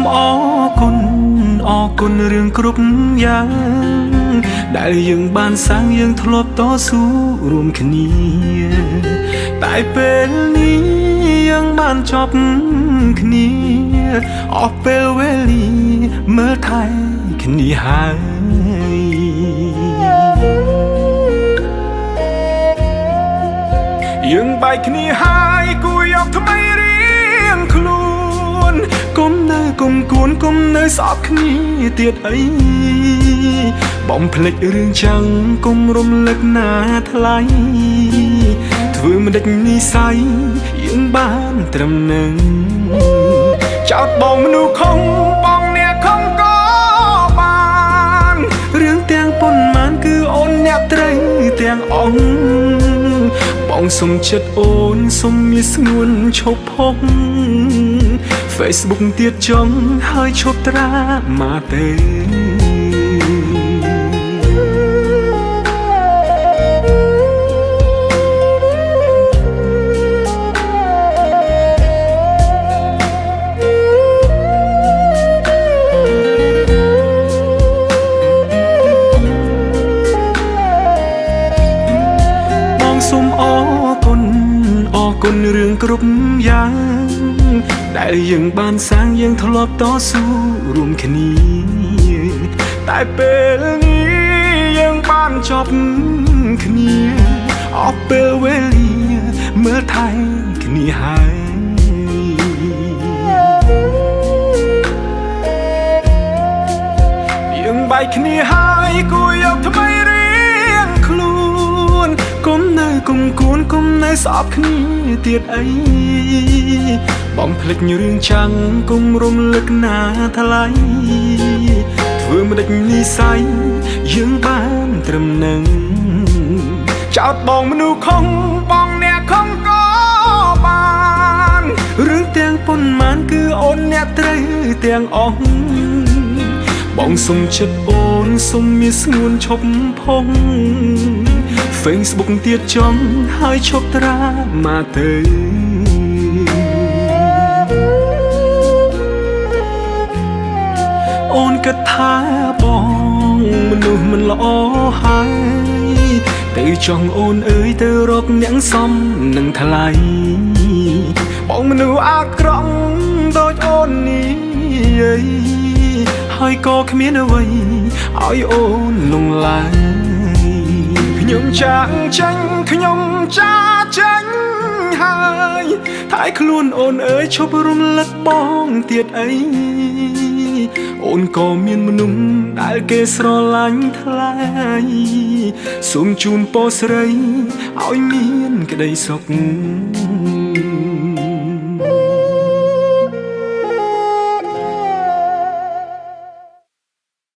มอគុណរឿងគ្រប់យ៉ាងដែលយើងបានសាងយើងធ្លាប់តស៊ូរួមគ្នាតែពេលនេះយើងបានចប់គ្នាអស់ពេលវេលាមើលថែគ្នាហើយយើងបែកគ្នាហើយគួរយកថ្មីរៀងខ្លួនគុំនៅគុំនៅស្អប់គ្នាទៀតអីបំភ្លេចរឿងចាំងគុំរំលឹកណាថ្លៃធ្វើមិនដេចនិស័យយើងបានត្រឹមនឹងចោតបងមនុស្សខំបងអ្នកខំក៏បានរឿងទាំងប៉ុន្មានគឺអូនអ្នកត្រូវទាំងអង្គបងសុំចិត្តអូនសុំមានស្ងួនឈប់ផុក Facebook ទៀតចង់ហើយឈប់ត្រាមកទេសូមអរគុណរឿងគ្រប់យ៉ាងដែលយើងបានសាងយើងធ្លាប់តស៊ូរួមគ្នាតែពេលនេះយើងបានចប់គ្នាអស់ពេលវេលាមើលថែគ្នាហើយយើងបែកគ្នាហើយគួរយកថ្មីរៀងខ្លួនគុំនៅគុំនៅស្អប់គ្នាទៀតអីបំភ្លេចរឿងចាំងគុំរំលឹកណាថ្លៃធ្វើមិនដេចនិស័យយើងបានត្រឹមនឹងចោតបងមនុស្សខំបងអ្នកខំក៏បានរឿងទាំងប៉ុន្មានគឺអូនអ្នកត្រូវទាំងអស់បងសុំចិត្តអូនសុំមានស្ងួនឈប់ផុង Facebook ទៀតចង់ហើយឈប់ត្រាមកទៅអូនគិតថាបងមនុស្សមិនល្អហើយទៅចង់អូនអើយទៅរកអ្នកសមនឹងថ្លៃបងមនុស្សអាក្រក់ដូចអូននេះហើយក៏គ្មានអ្វីឲ្យអូនលងឡើយខ្ញុំចាក់ចាញ់ខ្ញុំចាចាញ់ហើយតែខ្លួនអូនអើយឈប់រំលឹកបងទៀតអីអូនក៏មានមនុស្សដែលគេស្រឡាញ់ថ្លៃសូមជូនពរស្រីឲ្យមានក្តីសុខ